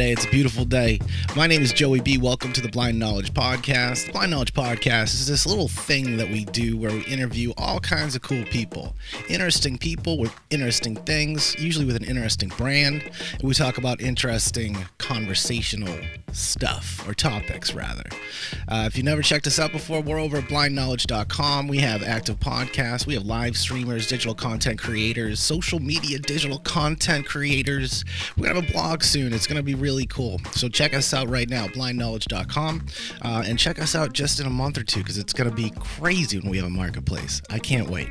Friday. It's a beautiful day. My name is Joey B. Welcome to the Blind Knowledge Podcast. The Blind Knowledge Podcast is this little thing that we do where we interview all kinds of cool people. Interesting people with interesting things, usually with an interesting brand. And we talk about interesting conversational stuff, or topics, rather. If you've never checked us out before, we're over at blindknowledge.com. We have active podcasts. We have live streamers, digital content creators, social media digital content creators. We're going to have a blog soon. It's going to be really cool. So check us out right now, blindknowledge.com, and check us out just in a month or two, because it's going to be crazy when we have a marketplace. I can't wait.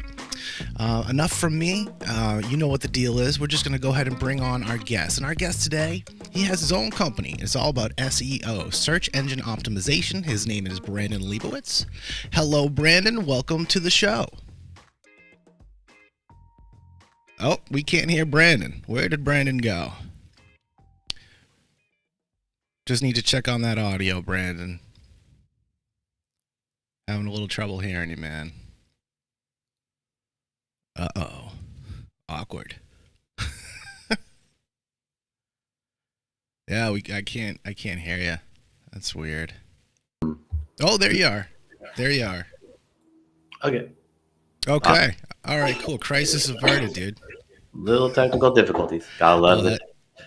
Enough from me. You know what the deal is. We're just going to go ahead and bring on our guest. And our guest today, he has his own company. It's all about SEO, search engine optimization. His name is Brandon Leibowitz. Hello, Brandon. Welcome to the show. Oh, we can't hear Brandon. Where did Brandon go? Just need to check on that audio, Brandon. Having a little trouble hearing you, man. Uh-oh. Awkward. Yeah, I can't hear you. That's weird. Oh, there you are. There you are. Okay. Okay. All right, cool. Crisis averted, dude. Little technical difficulties. Gotta love it.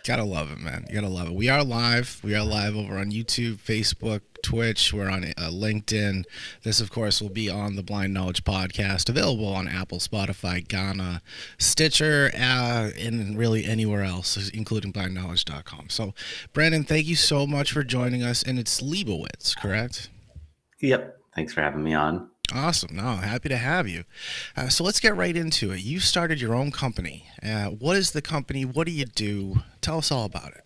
Gotta love it, man. You gotta love it. We are live. We are live over on YouTube, Facebook, Twitch. We're on LinkedIn. This, of course, will be on the Blind Knowledge Podcast, available on Apple, Spotify, Ghana, Stitcher, and really anywhere else, including blindknowledge.com. So, Brandon, thank you so much for joining us. And it's Leibowitz, correct? Yep. Thanks for having me on. Awesome. No, happy to have you. So let's get right into it. You started your own company. What is the company? What do you do? Tell us all about it.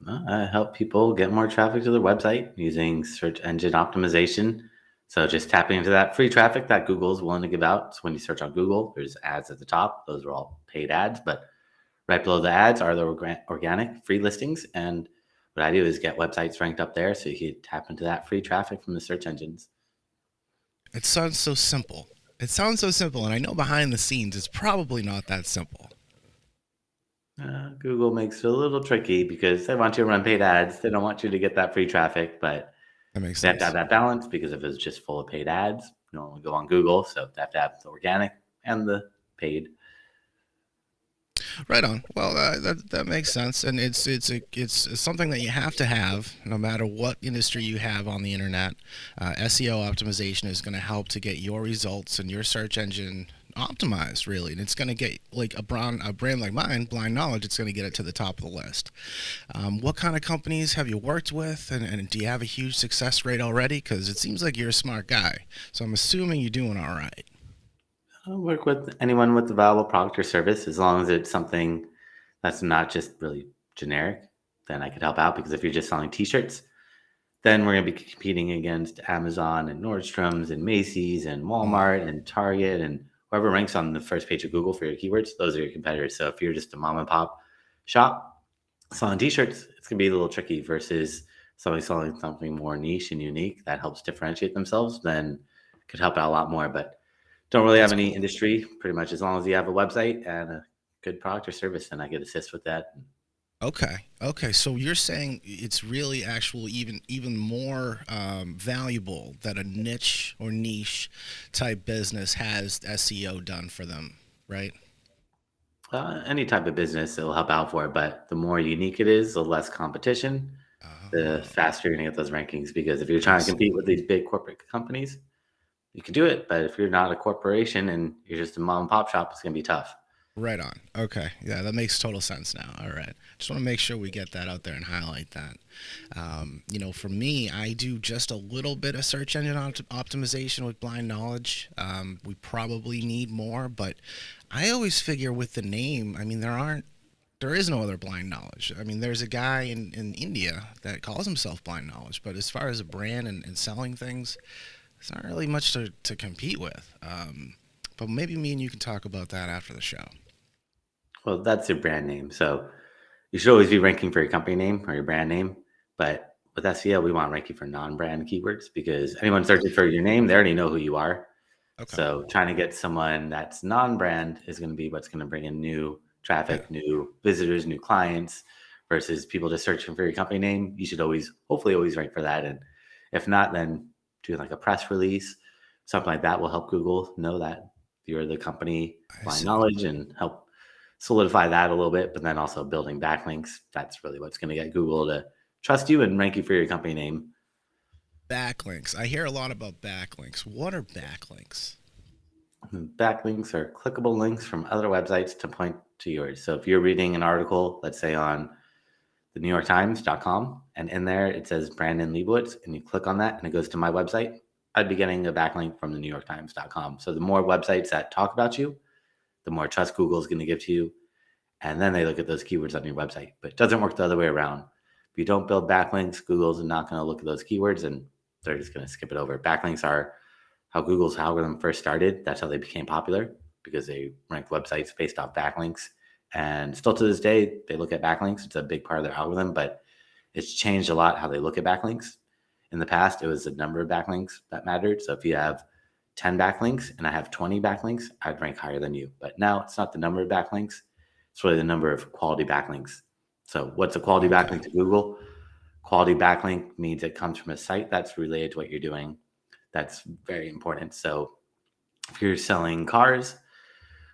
I help people get more traffic to their website using search engine optimization. So just tapping into that free traffic that Google is willing to give out. So when you search on Google, there's ads at the top. Those are all paid ads, but right below the ads are the organic free listings. And what I do is get websites ranked up there so you can tap into that free traffic from the search engines. It sounds so simple. It sounds so simple, and I know behind the scenes it's probably not that simple. Google makes it a little tricky because they want you to run paid ads. They don't want you to get that free traffic, but That makes they have sense. to have that balance, because if it's just full of paid ads, no one will go on Google. So they have to have the organic and the paid. Right on. Well, that makes sense, and it's something that you have to have no matter what industry you have on the internet. SEO optimization is going to help to get your results and your search engine optimized, really, and it's going to get like a brand like mine, Blind Knowledge. It's going to get it to the top of the list. What kind of companies have you worked with, and do you have a huge success rate already? Because it seems like you're a smart guy, so I'm assuming you're doing all right. I'll work with anyone with a valuable product or service, as long as it's something that's not just really generic. Then I could help out, because if you're just selling t-shirts, then we're going to be competing against Amazon and Nordstrom's and Macy's and Walmart and Target and whoever ranks on the first page of Google for your keywords. Those are your competitors. So if you're just a mom and pop shop selling t-shirts, it's going to be a little tricky, versus somebody selling something more niche and unique that helps differentiate themselves. Then could help out a lot more. But don't really have any industry. Pretty much as long as you have a website and a good product or service, then I could assist with that. Okay. So you're saying it's really even more valuable that a niche or niche type business has SEO done for them, right? Any type of business, it'll help out for it. But the more unique it is, the less competition, the faster you're going to get those rankings. Because if you're trying to compete with these big corporate companies, you can do it. But if you're not a corporation and you're just a mom and pop shop, it's going to be tough. Right on. Okay. Yeah, that makes total sense now. All right. Just want to make sure we get that out there and highlight that. For me, I do just a little bit of search engine optimization with Blind Knowledge. We probably need more, but I always figure with the name, I mean, there is no other Blind Knowledge. I mean, there's a guy in India that calls himself Blind Knowledge, but as far as a brand and selling things, it's not really much to compete with. But maybe me and you can talk about that after the show. Well, that's your brand name. So you should always be ranking for your company name or your brand name. But with SEO, we want ranking for non-brand keywords, because anyone searching for your name, they already know who you are. Okay. So trying to get someone that's non-brand is going to be what's going to bring in new traffic, new visitors, new clients, versus people just searching for your company name. You should hopefully always rank for that. And if not, then doing like a press release, something like that will help Google know that you're the company I Blind see. Knowledge and help solidify that a little bit. But then also building backlinks. That's really what's going to get Google to trust you and rank you for your company name. Backlinks. I hear a lot about backlinks. What are backlinks? Backlinks are clickable links from other websites to point to yours. So if you're reading an article, let's say on the NewYorkTimes.com, and in there it says Brandon Leibowitz, and you click on that and it goes to my website, I'd be getting a backlink from the NewYorkTimes.com. So the more websites that talk about you, the more trust Google is going to give to you. And then they look at those keywords on your website. But it doesn't work the other way around. If you don't build backlinks, Google's not going to look at those keywords and they're just going to skip it over. Backlinks are how Google's algorithm first started. That's how they became popular, because they ranked websites based off backlinks. And still to this day, they look at backlinks. It's a big part of their algorithm, but it's changed a lot how they look at backlinks. In the past, it was the number of backlinks that mattered. So if you have 10 backlinks and I have 20 backlinks, I'd rank higher than you. But now it's not the number of backlinks. It's really the number of quality backlinks. So what's a quality backlink to Google? Quality backlink means it comes from a site that's related to what you're doing. That's very important. So if you're selling cars,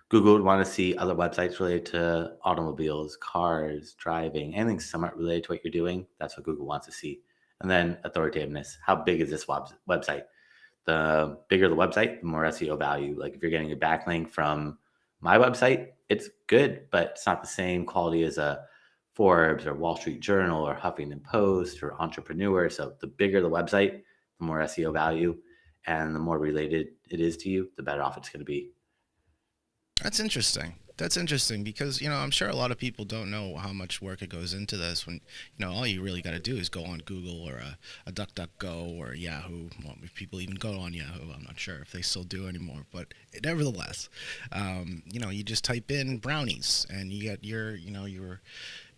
Google would want to see other websites related to automobiles, cars, driving, anything somewhat related to what you're doing. That's what Google wants to see. And then authoritativeness. How big is this website? The bigger the website, the more SEO value. Like if you're getting a backlink from my website, it's good, but it's not the same quality as a Forbes or Wall Street Journal or Huffington Post or Entrepreneur. So the bigger the website, the more SEO value, and the more related it is to you, the better off it's going to be. That's interesting. That's interesting because, I'm sure a lot of people don't know how much work it goes into this when, all you really got to do is go on Google or a DuckDuckGo or Yahoo. Well, if people even go on Yahoo, I'm not sure if they still do anymore, but nevertheless, you just type in brownies and you get your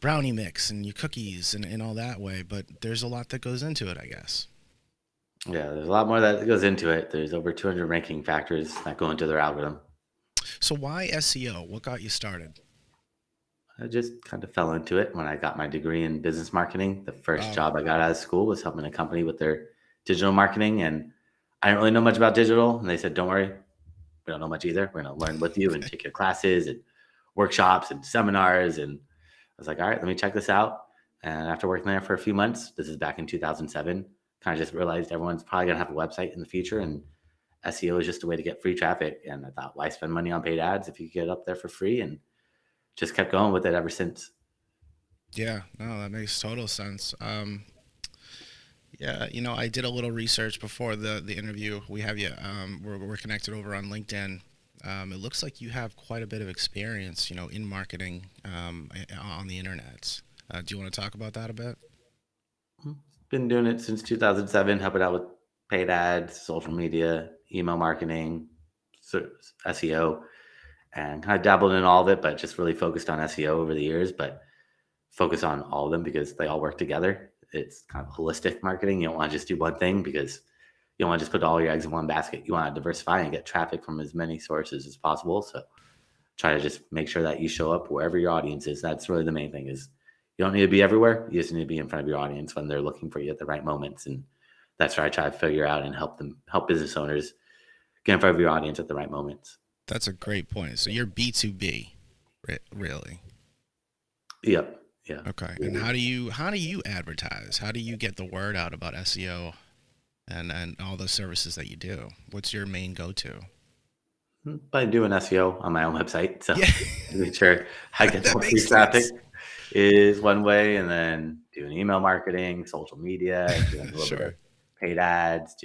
brownie mix and your cookies and all that way, but there's a lot that goes into it, I guess. Yeah, there's a lot more that goes into it. There's over 200 ranking factors that go into their algorithm. So why SEO? What got you started? I just kind of fell into it when I got my degree in business marketing. The first job I got out of school was helping a company with their digital marketing. And I didn't really know much about digital. And they said, don't worry, we don't know much either. We're going to learn with you and take your classes and workshops and seminars. And I was like, all right, let me check this out. And after working there for a few months, this is back in 2007, kind of just realized everyone's probably going to have a website in the future. And SEO is just a way to get free traffic. And I thought, why spend money on paid ads if you could get it up there for free? And just kept going with it ever since. Yeah, no, that makes total sense. Yeah, I did a little research before the interview. We have you. We're connected over on LinkedIn. It looks like you have quite a bit of experience, in marketing on the internet. Do you want to talk about that a bit? Been doing it since 2007, helping out with paid ads, social media, email marketing, SEO, and kind of dabbled in all of it, but just really focused on SEO over the years, but focus on all of them because they all work together. It's kind of holistic marketing. You don't want to just do one thing because you don't want to just put all your eggs in one basket. You want to diversify and get traffic from as many sources as possible. So try to just make sure that you show up wherever your audience is. That's really the main thing. Is you don't need to be everywhere. You just need to be in front of your audience when they're looking for you at the right moments. And that's where I try to figure out and help business owners get in front of your audience at the right moments. That's a great point. So you're B2B, really? Yep. Yeah. Okay. And how do you advertise? How do you get the word out about SEO and all the services that you do? What's your main go-to? By doing SEO on my own website. So Yeah. make sure I get That more free makes traffic sense. is one way. And then doing email marketing, social media, doing a little bit of Sure. paid ads,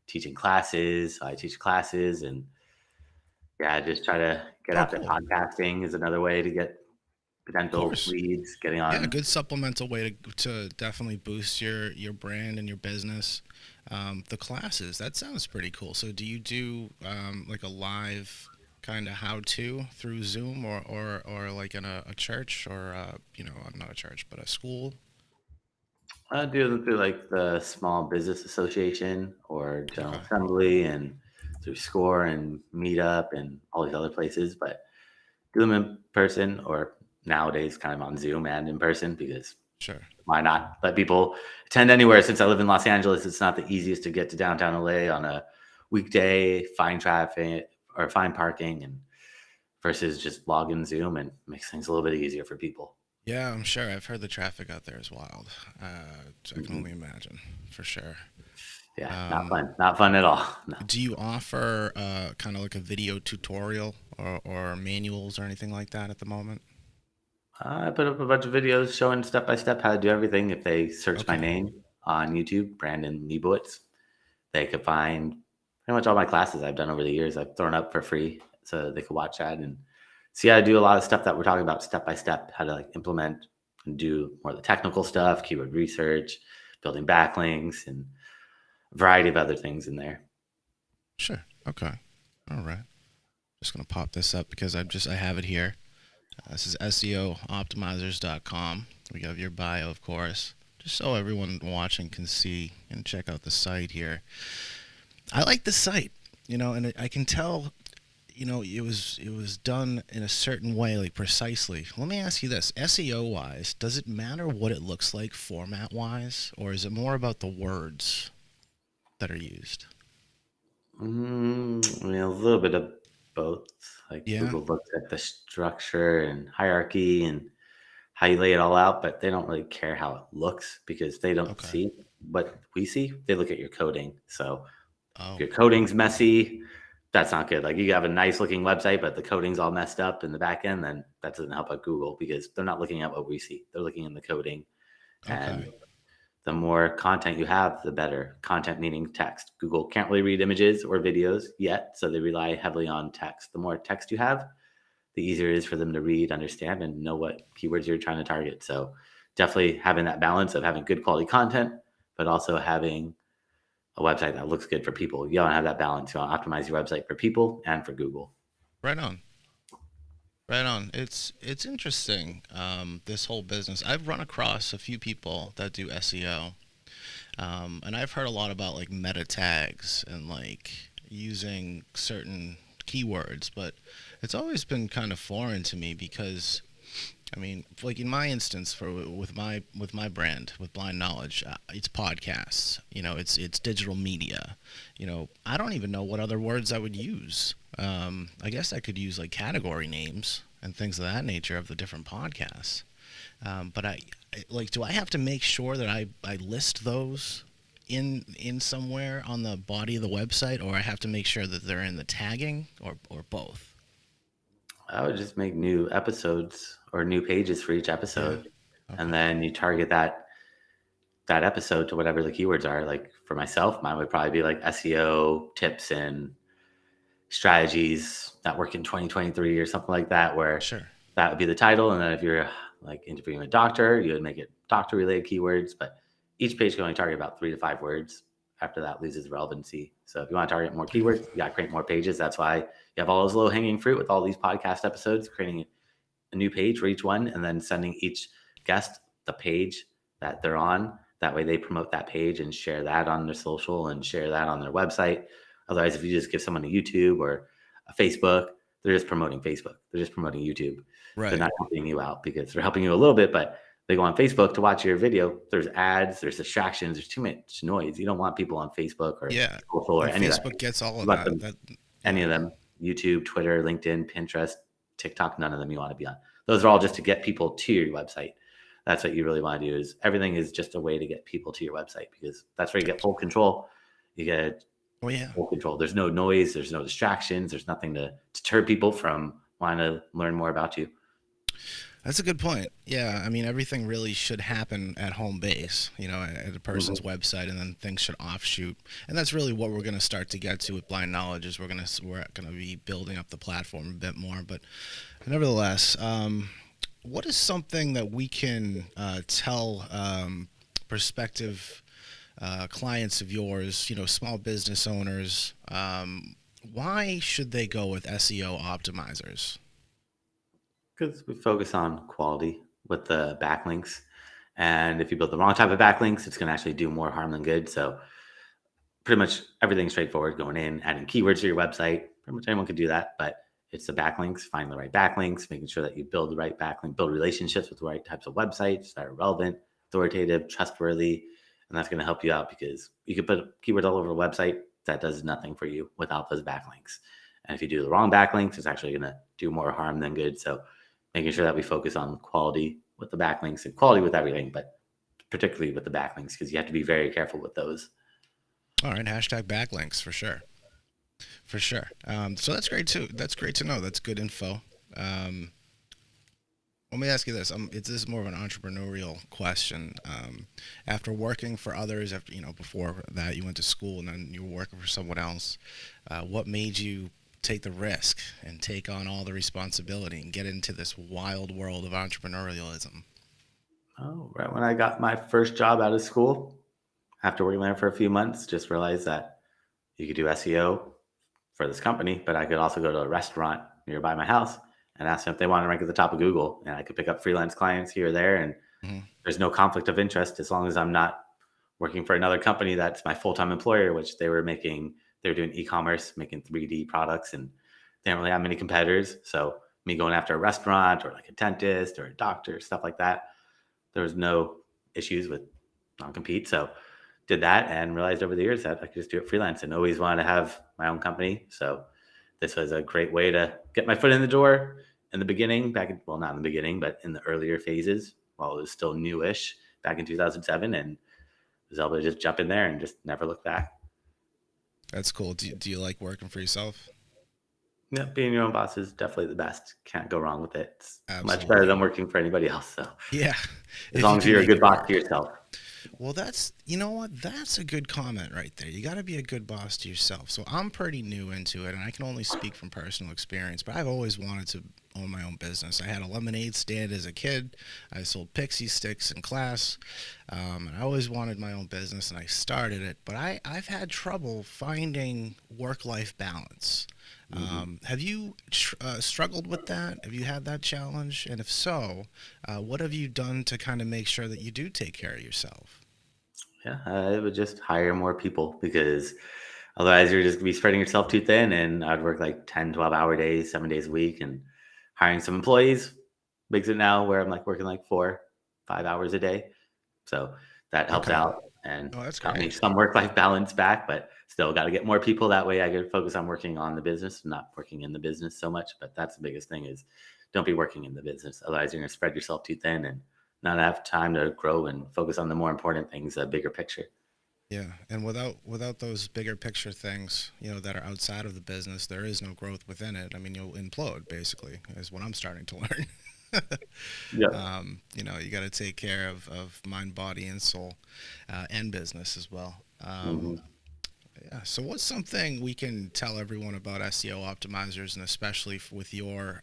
teaching classes. I teach classes and yeah, just try to get Oh, out there. cool. Podcasting is another way to get Of potential course. leads, getting Yeah, a on. good supplemental way to definitely boost your brand and your business. The classes, that sounds pretty cool. So do you do like a live kind of how-to through Zoom or like in a church or not a church, but a school? I do them through like the Small Business Association or General Okay. Assembly and through SCORE and Meetup and all these other places, but do them in person or nowadays kind of on Zoom and in person, because Sure. why not let people attend anywhere? Since I live in Los Angeles, it's not the easiest to get to downtown LA on a weekday, find traffic or find parking, and versus just log in Zoom, and makes things a little bit easier for people. Yeah, I'm sure. I've heard the traffic out there is wild. I can Mhm. only imagine, for sure. Yeah, not Um, fun. Not fun at all. No. do you offer kind of like a video tutorial or manuals or anything like that at the moment? I put up a bunch of videos showing step by step how to do everything. If they search my Okay. name on YouTube, Brandon Leibowitz, they could find pretty much all my classes I've done over the years. I've thrown up for free, so they could watch that and see how to do a lot of stuff that we're talking about step by step, how to like implement and do more of the technical stuff, keyword research, building backlinks, and a variety of other things in there. Sure. Okay. All right. Just gonna pop this up because I have it here. This is SEOoptimizers.com. We have your bio, of course, just so everyone watching can see and check out the site here. I like the site, and I can tell, it was done in a certain way, like precisely. Let me ask you this: SEO wise, does it matter what it looks like format wise, or is it more about the words that are used? I mean, a little bit of both. Like Yeah. Google looks at the structure and hierarchy and how you lay it all out, but they don't really care how it looks because they don't Okay. see what we see. They look at your coding. So if Oh. your coding's messy, that's not good. Like you have a nice looking website, but the coding's all messed up in the back end, then that doesn't help out Google because they're not looking at what we see. They're looking in the coding. And Okay. the more content you have, the better. Content meaning text. Google can't really read images or videos yet, so they rely heavily on text. The more text you have, the easier it is for them to read, understand, and know what keywords you're trying to target. So definitely having that balance of having good quality content, but also having a website that looks good for people. You want to have that balance. You want to optimize your website for people and for Google. Right on. Right on. It's interesting. This whole business. I've run across a few people that do SEO, and I've heard a lot about like meta tags and like using certain keywords, but it's always been kind of foreign to me because I mean, like in my instance, for with my brand, with Blind Knowledge, it's podcasts. It's digital media. I don't even know what other words I would use. I guess I could use like category names and things of that nature of the different podcasts. But like, do I have to make sure that I list those in somewhere on the body of the website, or I have to make sure that they're in the tagging, or both? I would just make new episodes or new pages for each Yeah. episode, and Okay. then you target that episode to whatever the keywords are. Like for myself, mine would probably be like SEO tips and strategies that work in 2023 or something like that, where Sure. that would be the title. And then if you're like interviewing a doctor, you would make it doctor related keywords, but each page can only target about 3 to 5 words. After that loses relevancy. So if you want to target more Yeah. keywords, you got to create more pages. That's why you have all those low hanging fruit with all these podcast episodes, creating a new page for each one, and then sending each guest the page that they're on. That way they promote that page and share that on their social and share that on their website. Otherwise, if you just give someone a YouTube or a Facebook, they're just promoting Facebook. They're just promoting YouTube. They're Right. not helping you out because they're helping you a little bit, but they go on Facebook to watch your video. There's ads, there's distractions, there's too much noise. You don't want people on Facebook or Yeah. social or And any of that. Facebook gets all You of want that. them, That any yeah. of them, YouTube, Twitter, LinkedIn, Pinterest, TikTok, none of them you want to be on. Those are all just to get people to your website. That's what you really want to do. Is everything is just a way to get people to your website, because that's where you get Gotcha. full control. You get Oh yeah. full control. There's no noise, there's no distractions, there's nothing to deter people from wanting to learn more about you. That's a good point. Yeah, I mean everything really should happen at home base, at a person's Mhm. website, and then things should offshoot. And that's really what we're going to start to get to with Blind Knowledge is we're going to be building up the platform a bit more. But nevertheless, what is something that we can tell prospective clients of yours, small business owners, why should they go with SEO optimizers? Because we focus on quality with the backlinks. And if you build the wrong type of backlinks, it's going to actually do more harm than good. So pretty much everything's straightforward, going in, adding keywords to your website. Pretty much anyone can do that. But it's the backlinks, find the right backlinks, making sure that you build the right backlink, build relationships with the right types of websites that are relevant, authoritative, trustworthy. And that's going to help you out because you could put keywords all over a website that does nothing for you without those backlinks. And if you do the wrong backlinks, it's actually going to do more harm than good. So making sure that we focus on quality with the backlinks and quality with everything, but particularly with the backlinks, because you have to be very careful with those. All right, hashtag backlinks for sure. For sure. So that's great too. That's great to know. That's good info. Let me ask you this. This is more of an entrepreneurial question. After working for others, before that you went to school and then you were working for someone else, what made you take the risk and take on all the responsibility and get into this wild world of entrepreneurialism? Oh, right when I got my first job out of school, after working there for a few months, just realized that you could do SEO for this company, but I could also go to a restaurant nearby my house and ask them if they want to rank at the top of Google. And I could pick up freelance clients here or there. And Hmm. there's no conflict of interest as long as I'm not working for another company that's my full-time employer, which they were doing e-commerce, making 3D products, and they didn't really have many competitors. So me going after a restaurant or like a dentist or a doctor, stuff like that, there was no issues with non-compete. So did that and realized over the years that I could just do it freelance and always wanted to have my own company. So this was a great way to get my foot in the door in the beginning, well, not in the beginning, but in the earlier phases while it was still newish back in 2007, and was able to just jump in there and just never look back. That's cool. Do you like working for yourself? Yeah, being your own boss is definitely the best. Can't go wrong with it. It's much better Absolutely. than working for anybody else. So Yeah, as if you long as can you're a make good it boss to work. yourself. Well, you know what? That's a good comment right there. You got to be a good boss to yourself. So I'm pretty new into it, and I can only speak from personal experience, but I've always wanted to own my own business. I had a lemonade stand as a kid. I sold pixie sticks in class, and I always wanted my own business, and I started it. But I've had trouble finding work-life balance. Hmm. Have you struggled with that? Have you had that challenge? And if so, what have you done to kind of make sure that you do take care of yourself? Yeah, I would just hire more people because otherwise you're just gonna be spreading yourself too thin. And I'd work like 10, 12-hour days, 7 days a week, and hiring some employees makes it now where I'm like working like 4, 5 hours a day. So that helps Okay. out and Oh, that's got me great. some work-life balance back, but still got to get more people. That way I could focus on working on the business, not working in the business so much. But that's the biggest thing is don't be working in the business. Otherwise you're going to spread yourself too thin and not have time to grow and focus on the more important things, a bigger picture. Yeah, and without those bigger picture things, that are outside of the business, there is no growth within it. I mean, you'll implode basically, is what I'm starting to learn. Yeah. You got to take care of mind, body, and soul, and business as well. Hmm. Yeah. So, what's something we can tell everyone about SEO optimizers, and especially with your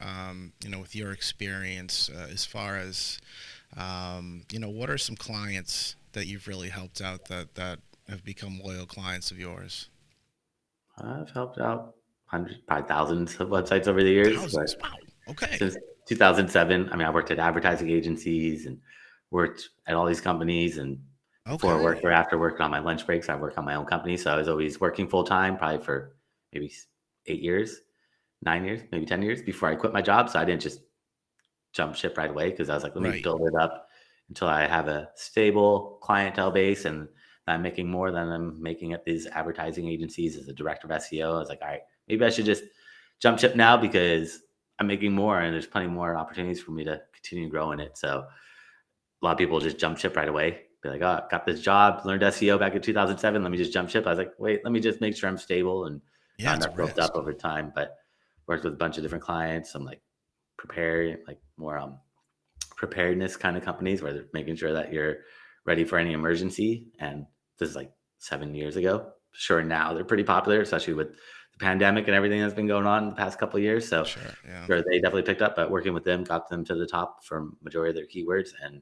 experience, as far as, what are some clients that you've really helped out that have become loyal clients of yours? I've helped out hundreds, probably thousands of websites over the years, but Thousands. Wow. Okay. since 2007, I mean, I worked at advertising agencies and worked at all these companies. And before work Okay. or after work on my lunch breaks, I work on my own company. So I was always working full time, probably for maybe 8 years, 9 years, maybe 10 years before I quit my job. So I didn't just jump ship right away because I was like, let me Right. build it up until I have a stable clientele base and I'm making more than I'm making at these advertising agencies as a director of SEO. I was like, all right, maybe I should just jump ship now because I'm making more and there's plenty more opportunities for me to continue growing it. So a lot of people just jump ship right away. Be like, oh, I got this job, learned SEO back in 2007. Let me just jump ship. I was like, wait, let me just make sure I'm stable and Yeah, got it's a enough built up risk. over time. But worked with a bunch of different clients. I'm like preparing, like more preparedness kind of companies where they're making sure that you're ready for any emergency. And this is like 7 years ago. Sure, now they're pretty popular, especially with the pandemic and everything that's been going on in the past couple of years. So Sure. Yeah. sure, they definitely picked up. But working with them got them to the top for majority of their keywords. And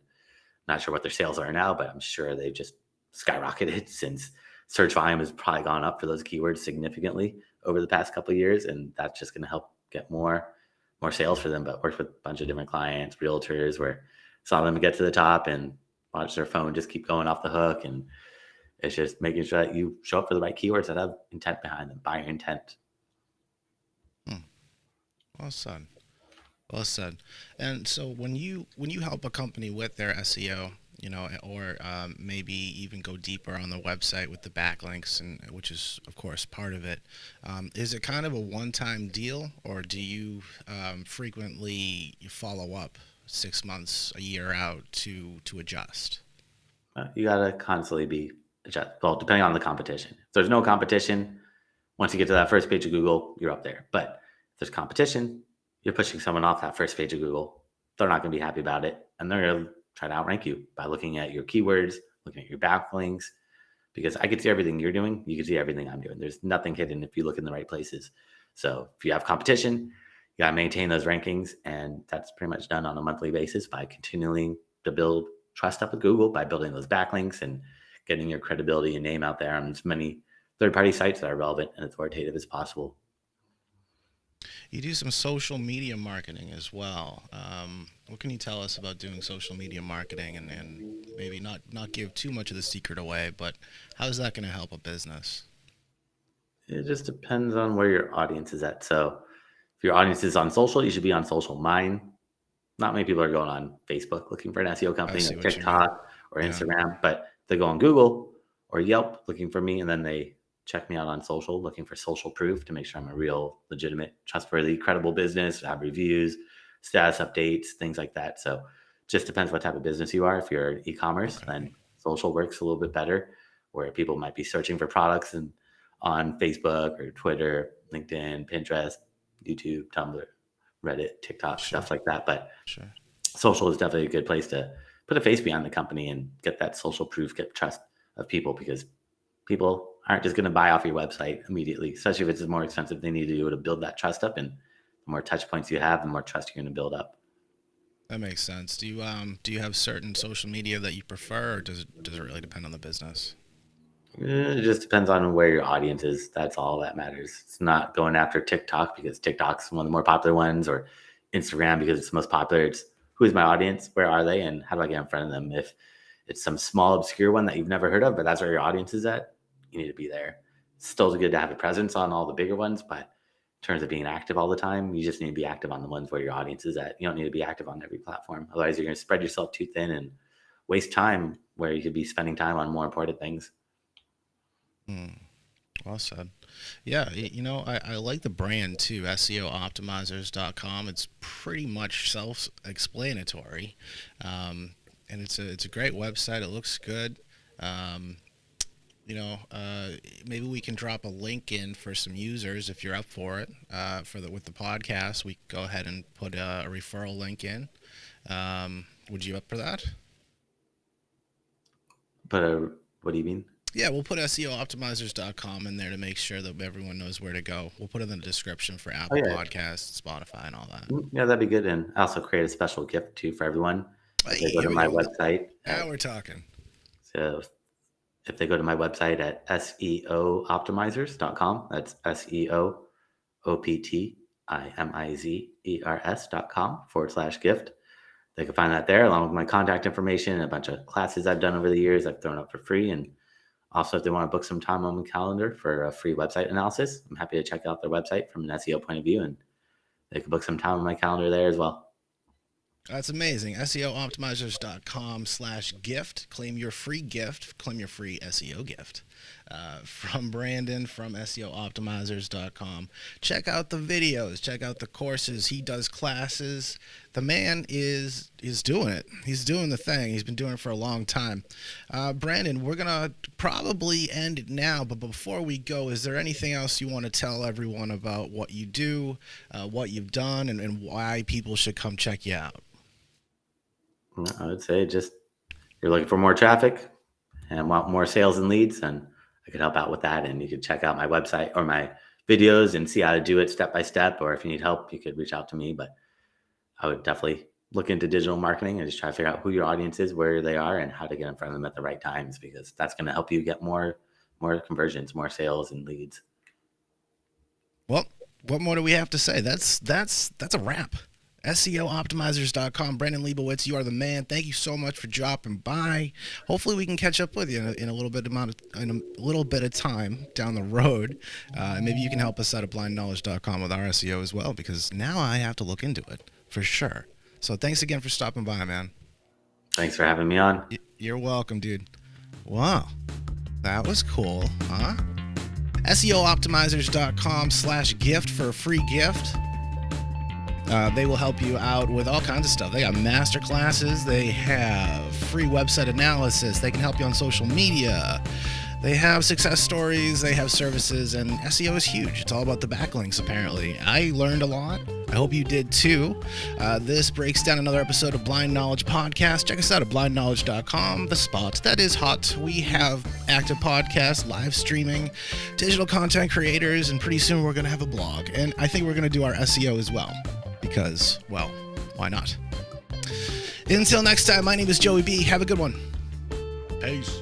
not sure what their sales are now, but I'm sure they've just skyrocketed since search volume has probably gone up for those keywords significantly over the past couple of years, and that's just going to help get more sales for them. But worked with a bunch of different clients, realtors, where saw them get to the top and watch their phone just keep going off the hook. And it's just making sure that you show up for the right keywords that have intent behind them, buyer intent. Hmm. Well said. Well said. And so when you help a company with their SEO, or maybe even go deeper on the website with the backlinks, and which is of course part of it, is it kind of a one-time deal, or do you frequently follow up 6 months, a year out to adjust? You gotta constantly be adjust. Well, depending on the competition. If there's no competition, once you get to that first page of Google, you're up there. But if there's competition, you're pushing someone off that first page of Google. They're not going to be happy about it, and they're going to try to outrank you by looking at your keywords, looking at your backlinks. Because I can see everything you're doing, you can see everything I'm doing. There's nothing hidden if you look in the right places. So if you have competition, you got to maintain those rankings, and that's pretty much done on a monthly basis by continuing to build trust up with Google by building those backlinks and getting your credibility and name out there on as many third-party sites that are relevant and authoritative as possible. You do some social media marketing as well. What can you tell us about doing social media marketing, and maybe not give too much of the secret away, but how is that going to help a business? It just depends on where your audience is at. So if your audience is on social, you should be on social. Mine, not many people are going on Facebook looking for an SEO I company, or see what you mean. TikTok or Yeah, Instagram, but they go on Google or Yelp looking for me, and then they check me out on social looking for social proof to make sure I'm a real, legitimate, trustworthy, credible business, have reviews, status updates, things like that. So just depends what type of business you are. If you're e-commerce, okay, then social works a little bit better, where people might be searching for products and on Facebook or Twitter, LinkedIn, Pinterest, YouTube, Tumblr, Reddit, TikTok, sure, stuff like that. But sure. social is definitely a good place to put a face behind the company and get that social proof, get trust of people, because people aren't just going to buy off your website immediately, especially if it's more expensive. They need to do it to build that trust up. And the more touch points you have, the more trust you're going to build up. That makes sense. Do you have certain social media that you prefer, or does it really depend on the business? It just depends on where your audience is. That's all that matters. It's not going after TikTok because TikTok's one of the more popular ones, or Instagram because it's the most popular. It's who is my audience, where are they, and how do I get in front of them? If it's some small, obscure one that you've never heard of, but that's where your audience is at, you need to be there. It's still good to have a presence on all the bigger ones, but in terms of being active all the time, you just need to be active on the ones where your audience is at. You don't need to be active on every platform. Otherwise, you're going to spread yourself too thin and waste time where you could be spending time on more important things. Hmm. Well said. Yeah, I like the brand too, SEOoptimizers.com. It's pretty much self-explanatory, and it's a great website. It looks good. Um, you know, uh, Maybe we can drop a link in for some users if you're up for it. For the with the podcast, we can go ahead and put a referral link in. Would you up for that? But what do you mean? Yeah, we'll put SEOoptimizers.com in there to make sure that everyone knows where to go. We'll put it in the description for Oh Apple yeah, Podcasts, Spotify, and all that. Yeah, that'd be good. And I also create a special gift too for everyone if Hey, they go to here we my go. website Now at we're talking. so if they go to my website at seooptimizers.com. That's SEOoptimizers.com /gift. They can find that there along with my contact information and a bunch of classes I've done over the years I've thrown up for free. And also, if they want to book some time on my calendar for a free website analysis, I'm happy to check out their website from an SEO point of view, and they can book some time on my calendar there as well. That's amazing. SEOoptimizers.com /gift. Claim your free gift. Claim your free SEO gift. From Brandon from SEOoptimizers.com. Check out the videos. Check out the courses. He does classes. The man is doing it. He's doing the thing. He's been doing it for a long time. Brandon, we're gonna probably end it now, but before we go, is there anything else you want to tell everyone about what you do, what you've done, and why people should come check you out? I would say just you're looking for more traffic and want more sales and leads, and I could help out with that. And you could check out my website or my videos and see how to do it step by step. Or if you need help, you could reach out to me. But I would definitely look into digital marketing and just try to figure out who your audience is, where they are, and how to get in front of them at the right times, because that's going to help you get more conversions, more sales and leads. Well, what more do we have to say? That's a wrap. SEOoptimizers.com. Brandon Leibowitz, you are the man. Thank you so much for dropping by. Hopefully, we can catch up with you in a little bit of time down the road. And maybe you can help us out at blindknowledge.com with our SEO as well, because now I have to look into it for sure. So thanks again for stopping by, man. Thanks for having me on. You're welcome, dude. Wow, that was cool, huh? SEOoptimizers.com/gift for a free gift. They will help you out with all kinds of stuff. They got master classes. They have free website analysis. They can help you on social media. They have success stories. They have services, and SEO is huge. It's all about the backlinks, apparently. I learned a lot. I hope you did too. This breaks down another episode of Blind Knowledge Podcast. Check us out at blindknowledge.com, the spot that is hot. We have active podcasts, live streaming, digital content creators, and pretty soon we're going to have a blog. And I think we're going to do our SEO as well. Because, well, why not? Until next time, my name is Joey B. Have a good one. Peace.